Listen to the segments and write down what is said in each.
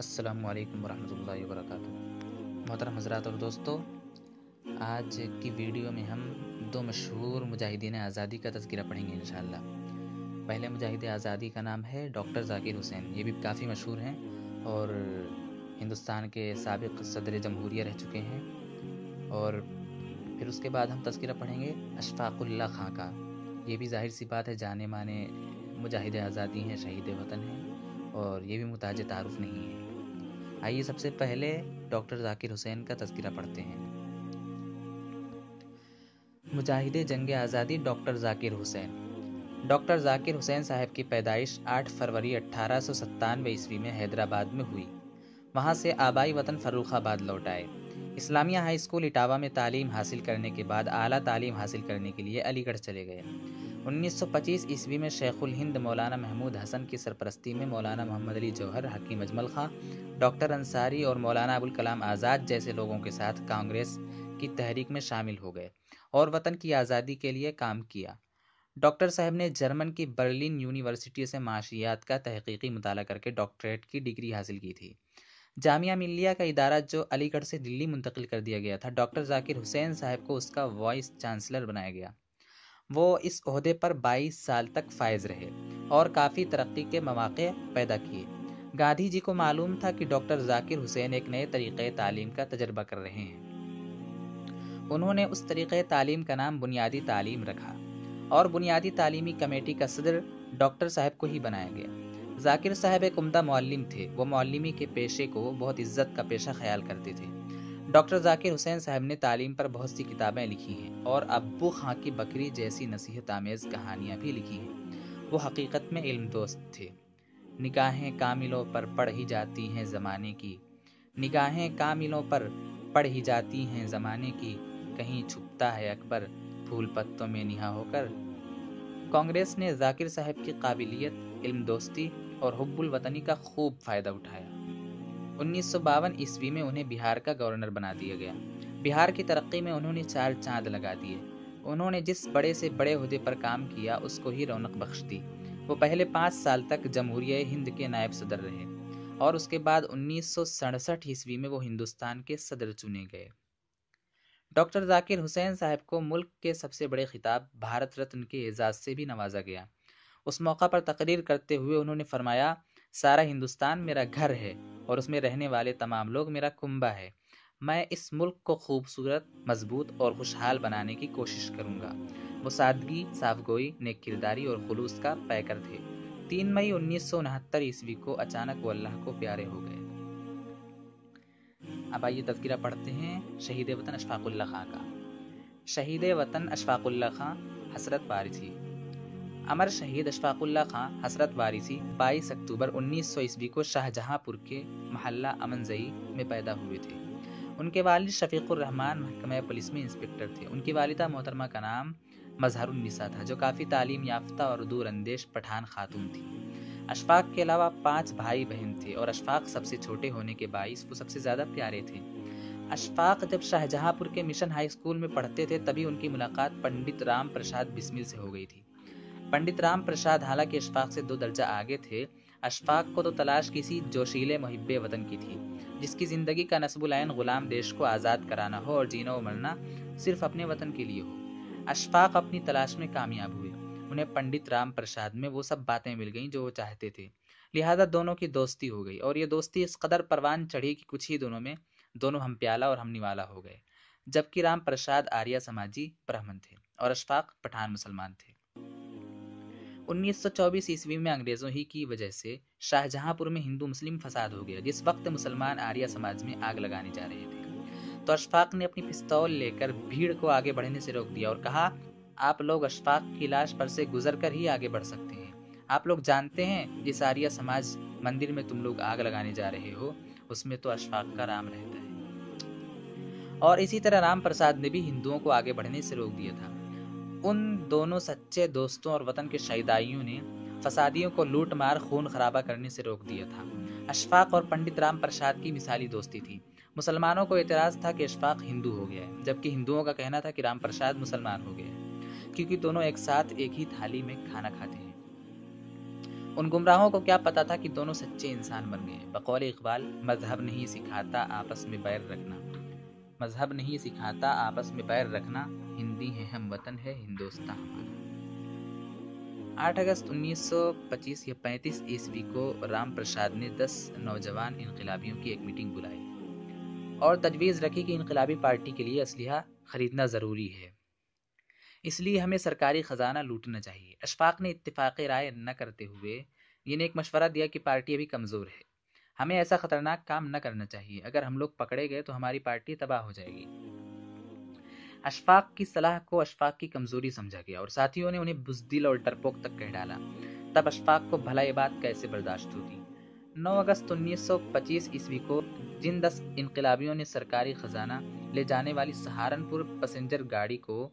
السلام علیکم ورحمۃ اللہ وبرکاتہ۔ محترم حضرات اور دوستو، آج کی ویڈیو میں ہم دو مشہور مجاہدین آزادی کا تذکرہ پڑھیں گے انشاءاللہ۔ پہلے مجاہد آزادی کا نام ہے ڈاکٹر ذاکر حسین۔ یہ بھی کافی مشہور ہیں اور ہندوستان کے سابق صدر جمہوریہ رہ چکے ہیں۔ اور پھر اس کے بعد ہم تذکرہ پڑھیں گے اشفاق اللہ خان کا۔ یہ بھی ظاہر سی بات ہے جانے مانے مجاہد آزادی ہیں، شہید وطن ہیں، اور یہ بھی محتاج تعارف نہیں ہے۔ آئیے سب سے پہلے ڈاکٹر ذاکر حسین کا تذکرہ پڑھتے ہیں۔ مجاہد جنگ آزادی ڈاکٹر ذاکر حسین۔ ڈاکٹر ذاکر حسین صاحب کی پیدائش 8 فروری 1897 میں حیدرآباد میں ہوئی۔ وہاں سے آبائی وطن فروخ آباد لوٹ آئے۔ اسلامیہ ہائی اسکول اٹاوہ میں تعلیم حاصل کرنے کے بعد اعلیٰ تعلیم حاصل کرنے کے لیے علی گڑھ چلے گئے۔ 1925 میں شیخ الہند مولانا محمود حسن کی سرپرستی میں مولانا محمد علی جوہر، حکیم اجمل خان، ڈاکٹر انصاری اور مولانا ابوالکلام آزاد جیسے لوگوں کے ساتھ کانگریس کی تحریک میں شامل ہو گئے اور وطن کی آزادی کے لیے کام کیا۔ ڈاکٹر صاحب نے جرمن کی برلن یونیورسٹی سے معاشیات کا تحقیقی مطالعہ کر کے ڈاکٹریٹ کی ڈگری حاصل کی تھی۔ جامعہ ملیہ کا ادارہ جو علی گڑھ سے دلی منتقل کر دیا گیا تھا، ڈاکٹر ذاکر حسین صاحب کو اس کا وائس چانسلر بنایا گیا۔ وہ اس عہدے پر 22 سال تک فائز رہے اور کافی ترقی کے مواقع پیدا کیے۔ گاندھی جی کو معلوم تھا کہ ڈاکٹر ذاکر حسین ایک نئے طریقۂ تعلیم کا تجربہ کر رہے ہیں۔ انہوں نے اس طریقۂ تعلیم کا نام بنیادی تعلیم رکھا اور بنیادی تعلیمی کمیٹی کا صدر ڈاکٹر صاحب کو ہی بنایا گیا۔ ذاکر صاحب ایک عمدہ معلم تھے۔ وہ معلمی کے پیشے کو بہت عزت کا پیشہ خیال کرتے تھے۔ ڈاکٹر ذاکر حسین صاحب نے تعلیم پر بہت سی کتابیں لکھی ہیں اور ابو خان کی بکری جیسی نصیحت آمیز کہانیاں بھی لکھی ہیں۔ وہ حقیقت میں علم دوست تھے۔ نگاہیں کاملوں پر پڑ ہی جاتی ہیں زمانے کی، نگاہیں کاملوں پر پڑ ہی جاتی ہیں زمانے کی، کہیں چھپتا ہے اکبر پھول پتوں میں نہا ہو کر۔ کانگریس نے ذاکر صاحب کی قابلیت، علم دوستی اور حب الوطنی کا خوب فائدہ اٹھایا۔ 1952 میں انہیں بہار کا گورنر بنا دیا گیا۔ بہار کی ترقی میں انہوں نے 4 چاند لگا دیے۔ انہوں نے جس بڑے سے بڑے عہدے پر کام کیا اس کو ہی رونق بخش دی۔ وہ پہلے 5 سال تک جمہوریہ ہند کے نائب صدر رہے اور اس کے بعد 1967 میں وہ ہندوستان کے صدر چنے گئے۔ ڈاکٹر ذاکر حسین صاحب کو ملک کے سب سے بڑے خطاب بھارت رتن کے اعزاز سے بھی نوازا گیا۔ اس موقع پر تقریر کرتے ہوئے انہوں نے فرمایا، سارا ہندوستان میرا گھر ہے اور اس میں رہنے والے تمام لوگ میرا کنبہ ہے۔ میں اس ملک کو خوبصورت، مضبوط اور خوشحال بنانے کی کوشش کروں گا۔ وہ سادگی، صاف گوئی، نیک کرداری اور خلوص کا پیکر تھے۔ 3 مئی 1969 کو اچانک وہ اللہ کو پیارے ہو گئے۔ اب آئیے تذکرہ پڑھتے ہیں شہید وطن اشفاق اللہ خان کا۔ شہید وطن اشفاق اللہ خان حسرت وارثی۔ امر شہید اشفاق اللہ خان حسرت وارثی 22 اکتوبر 1900 کو شاہجہاں پور کے محلہ امن زئی میں پیدا ہوئے تھے۔ ان کے والد شفیق الرحمان محکمہ پولیس میں انسپکٹر تھے۔ ان کی والدہ محترمہ کا نام مظہر النساء تھا، جو کافی تعلیم یافتہ اور دور اندیش پٹھان خاتون تھی۔ اشفاق کے علاوہ 5 بھائی بہن تھے اور اشفاق سب سے چھوٹے ہونے کے باعث وہ سب سے زیادہ پیارے تھے۔ اشفاق جب شاہجہاں پور کے مشن ہائی اسکول میں پڑھتے تھے تبھی ان کی ملاقات پنڈت رام پرساد بسمل سے ہو گئی تھی۔ پنڈت رام پرساد حالانکہ اشفاق سے 2 درجہ آگے تھے، اشفاق کو تو تلاش کسی جوشیلے محب وطن کی تھی، جس کی زندگی کا نصب العین غلام دیش کو آزاد کرانا ہو اور جینا و مرنا صرف اپنے وطن کے لیے ہو۔ اشفاق اپنی تلاش میں کامیاب ہوئے۔ انہیں پنڈت رام پرساد میں وہ سب باتیں مل گئیں جو وہ چاہتے تھے، لہذا دونوں کی دوستی ہو گئی اور یہ دوستی اس قدر پروان چڑھی کہ کچھ ہی دنوں میں دونوں ہم پیالہ اور ہم نوالا ہو گئے، جبکہ رام پرساد آریہ سماجی برہمن تھے اور اشفاق پٹھان مسلمان تھے۔ 1924 میں انگریزوں ہی کی وجہ سے شاہجہاں پور میں ہندو مسلم فساد ہو گیا، جس وقت مسلمان آریہ سماج میں آگ لگانے جا رہے تھے، تو اشفاق نے اپنی پستول لے کر بھیڑ کو آگے بڑھنے سے روک دیا اور کہا، آپ لوگ اشفاق کی لاش پر سے گزر کر ہی آگے بڑھ سکتے ہیں۔ آپ لوگ جانتے ہیں جس آریہ سماج مندر میں تم لوگ آگ لگانے جا رہے ہو اس میں تو اشفاق کا رام رہتا ہے۔ اور اسی طرح رام پرساد نے بھی ہندوؤں کو آگے بڑھنے سے روک دیا تھا۔ ان دونوں سچے دوستوں اور وطن کے شہیدائیوں نے فسادیوں کو لوٹ مار خون خرابہ کرنے سے روک دیا تھا۔ اشفاق اور پنڈت رام پرساد کی مثالی دوستی تھی۔ مسلمانوں کو اعتراض تھا کہ اشفاق ہندو ہو گیا ہے، جبکہ ہندوؤں کا کہنا تھا کہ رام پرساد مسلمان ہو گیا ہے، کیونکہ دونوں ایک ساتھ ایک ہی تھالی میں کھانا کھاتے ہیں۔ ان گمراہوں کو کیا پتا تھا کہ دونوں سچے انسان بن گئے ہیں۔ بقول اقبال، مذہب نہیں سکھاتا آپس میں بیر رکھنا، مذہب نہیں سکھاتا آپس میں بیر رکھنا، ہندی ہے ہم وطن ہے ہندوستان ہمارا۔ 8 اگست 1925 یا 35 کو رام پرساد نے 10 نوجوان انقلابیوں کی ایک میٹنگ بلائی اور تجویز رکھی کہ انقلابی پارٹی کے لیے اسلحہ خریدنا ضروری ہے، اس لیے ہمیں سرکاری خزانہ لوٹنا چاہیے۔ اشفاق نے اتفاق رائے نہ کرتے ہوئے یہ ایک مشورہ دیا کہ پارٹی ابھی کمزور ہے، ہمیں ایسا خطرناک کام نہ کرنا چاہیے، اگر ہم لوگ پکڑے گئے تو ہماری پارٹی تباہ ہو جائے گی۔ اشفاق کی صلاح کو اشفاق کی کمزوری سمجھا گیا اور ساتھیوں نے انہیں بزدل اور ڈرپوک تک کہہ ڈالا۔ تب اشفاق کو بھلا یہ بات کیسے برداشت ہوتی؟ 9 اگست 1925 کو جن 10 انقلابیوں نے سرکاری خزانہ لے جانے والی سہارنپور پیسنجر گاڑی کو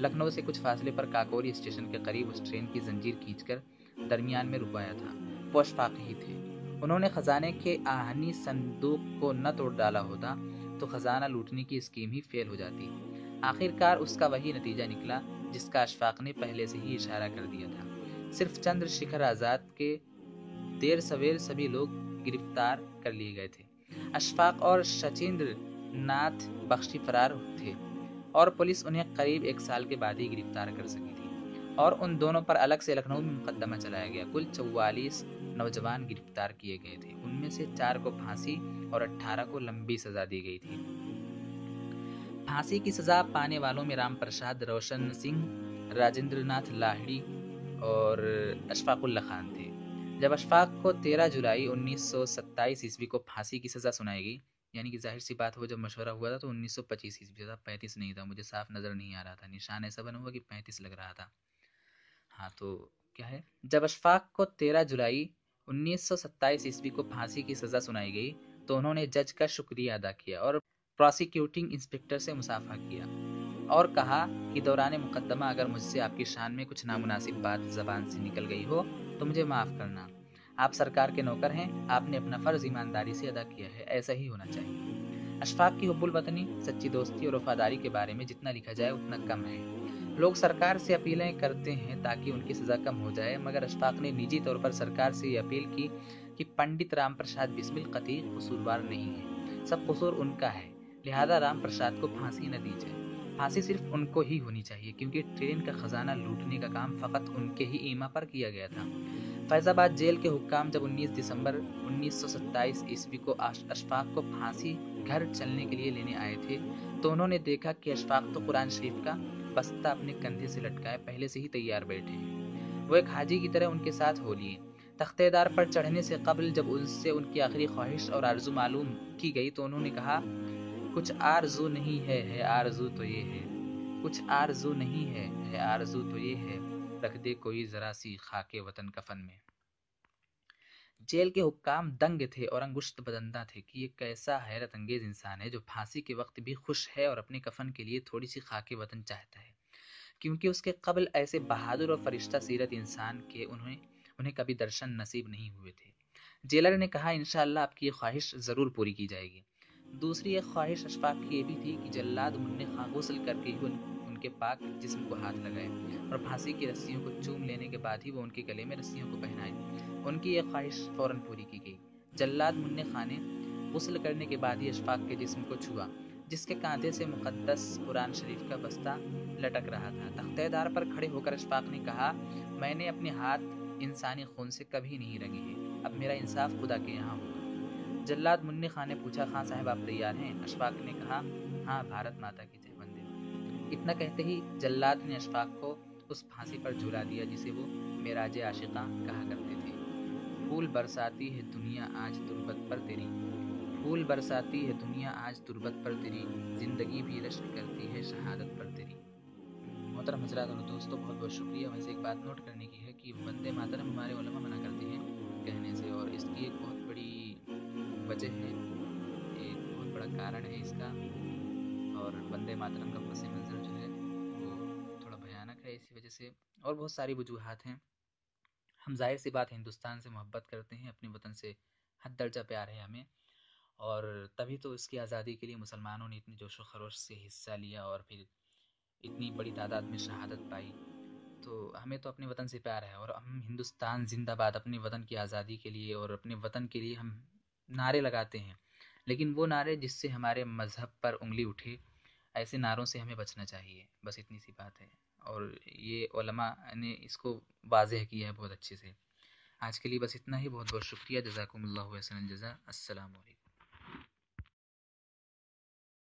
لکھنؤ سے کچھ فاصلے پر کاکوری اسٹیشن کے قریب اس ٹرین کی زنجیر کھینچ کر درمیان میں رکوایا تھا، وہ اشفاق ہی تھے۔ انہوں نے خزانے کے آہنی صندوق کو نہ توڑ ڈالا ہوتا تو خزانہ لوٹنے کی اسکیم ہی فیل ہو جاتی۔ آخر کار اس کا وہی نتیجہ نکلا جس کا اشفاق نے پہلے سے ہی اشارہ کر دیا تھا۔ صرف چندر شیکھر آزاد کے دیر سویر سبھی لوگ گرفتار کر لیے گئے تھے۔ اشفاق اور شچیندر ناتھ بخشی فرار تھے اور پولیس انہیں قریب 1 سال کے بعد ہی گرفتار کر سکی تھی اور ان دونوں پر الگ سے لکھنؤ میں مقدمہ چلایا گیا۔ کل 44 نوجوان گرفتار کیے گئے تھے، ان میں سے 4 کو پھانسی اور 18 کو لمبی سزا دی گئی تھی۔ پھانسی کی سزا پانے والوں میں رام پرساد، روشن سنگھ، راجندر ناتھ لاہڑی اور اشفاق اللہ خان تھے۔ جب اشفاق کو 13 جولائی 1927 کو پھانسی کی سزا سنائی گئی، یعنی کہ ظاہر سی بات ہو، جب مشورہ ہوا تھا تو 1925 تھا، 35 نہیں تھا، مجھے صاف نظر نہیں آ رہا تھا، نشان ایسا بنا ہوا کہ 35 لگ رہا تھا۔ ہاں تو کیا ہے، جب اشفاق کو 13 جولائی 1927 کو پھانسی کی سزا سنائی گئی تو انہوں نے جج کا شکریہ ادا کیا اور پراسیکیوٹنگ انسپکٹر سے مصافحہ کیا اور کہا کہ دوران مقدمہ اگر مجھ سے آپ کی شان میں کچھ نامناسب بات زبان سے نکل گئی ہو تو مجھے معاف کرنا، آپ سرکار کے نوکر ہیں، آپ نے اپنا فرض ایمانداری سے ادا کیا ہے، ایسا ہی ہونا چاہیے۔ اشفاق کی حب الوطنی، سچی دوستی اور وفاداری کے بارے میں جتنا لکھا جائے اتنا کم ہے۔ لوگ سرکار سے اپیلیں کرتے ہیں تاکہ ان کی سزا کم ہو جائے، مگر اشفاق نے نجی طور پر سرکار سے یہ اپیل کی کہ پنڈت رام پرساد بسمل قطعی قصوروار نہیں ہے، سب قصور ان کا ہے، لہذا رام پرساد کو پھانسی نہ دی جائے۔ پھانسی صرف ان کو ہی ہونی چاہیے کیونکہ ٹرین کا خزانہ لوٹنے کا کام فقط ان کے ہی ایما پر کیا گیا تھا۔ فیض آباد جیل کے حکام جب 19 دسمبر 1927 کو اشفاق کو پھانسی گھر چلنے کے لیے لینے آئے تھے تو انہوں نے دیکھا کہ اشفاق تو قرآن شریف کا بستہ اپنے کندھے سے لٹکائے پہلے سے ہی تیار بیٹھے ہیں، وہ ایک حاجی کی طرح ان کے ساتھ ہو لیے۔ تختہ دار پر چڑھنے سے قبل جب ان سے ان کی آخری خواہش اور آرزو معلوم کی گئی تو انہوں نے کہا، کچھ آرزو نہیں ہے آرزو تو یہ ہے، کچھ آرزو نہیں ہے آرزو تو یہ ہے، رکھ دے کوئی ذرا سی خاک وطن کفن میں۔ جیل کے حکام دنگ تھے اور انگشت بدندہ تھے کہ یہ کیسا حیرت انگیز انسان ہے جو پھانسی کے وقت بھی خوش ہے اور اپنے کفن کے لیے تھوڑی سی خاک وطن چاہتا ہے، کیونکہ اس کے قبل ایسے بہادر اور فرشتہ سیرت انسان کے انہیں کبھی درشن نصیب نہیں ہوئے تھے۔ جیلر نے کہا، انشاءاللہ آپ کی یہ خواہش ضرور پوری کی جائے گی۔ دوسری ایک خواہش اشفاق کی یہ بھی تھی کہ جلاد منع خاں غسل کر کے ہی ان کے پاک جسم کو ہاتھ لگائے اور پھانسی کی رسیوں کو چوم لینے کے بعد ہی وہ ان کے گلے میں رسیوں کو پہنائے۔ ان کی یہ خواہش فوراً پوری کی گئی۔ جلاد منع خاں نے غسل کرنے کے بعد ہی اشفاق کے جسم کو چھوا جس کے کاندھے سے مقدس قرآن شریف کا بستہ لٹک رہا تھا۔ تختہ دار پر کھڑے ہو کر اشفاق نے کہا، میں نے اپنے ہاتھ انسانی خون سے کبھی نہیں رنگے ہیں، اب میرا انصاف خدا کے یہاں ہوگا۔ جلاد منع خاں نے پوچھا، خاں صاحب آپ تیار ہیں؟ اشفاق نے کہا، ہاں، بھارت ماتا کی جے، وندے ماترم۔ اتنا کہتے ہی جلاد نے اشفاق کو اس پھانسی پر جھولا دیا جسے وہ معراج عاشقاں کہا کرتے تھے۔ پھول برساتی ہے دنیا آج تربت پر تیری، پھول برساتی ہے دنیا آج تربت پر تیری، زندگی بھی رشک کرتی ہے شہادت پر تیری۔ محترم حضرات اور دوستوں، بہت بہت شکریہ۔ ویسے ایک بات نوٹ کرنے کی ہے کہ وندے ماترم ہمارے علماء منع کرتے ہیں کہنے سے، اور اس کی ایک بہت بڑی وجہ ہے، ایک بہت بڑا کارن ہے اس کا، اور وندے ماترم کا پس منظر جو ہے وہ تھوڑا بھیانک ہے اسی وجہ سے، اور بہت ساری وجوہات ہیں۔ ہم ظاہر سی بات ہندوستان سے محبت کرتے ہیں، اپنے وطن سے حد درجہ پیار ہے ہمیں، اور تبھی تو اس کی آزادی کے لیے مسلمانوں نے اتنی جوش و خروش سے حصہ لیا اور پھر اتنی بڑی تعداد میں شہادت پائی۔ تو ہمیں تو اپنے وطن سے پیار ہے، اور ہم ہندوستان زندہ باد اپنے وطن کی آزادی کے لیے اور اپنے وطن کے لیے ہم نعرے لگاتے ہیں، لیکن وہ نعرے جس سے ہمارے مذہب پر انگلی اٹھے، ایسے نعروں سے ہمیں بچنا چاہیے، بس اتنی سی بات ہے۔ اور یہ علماء نے اس کو واضح کیا ہے بہت اچھے سے۔ آج کے لیے بس اتنا ہی، بہت بہت شکریہ، جزاکم اللہ احسن الجزا، السلام علیکم۔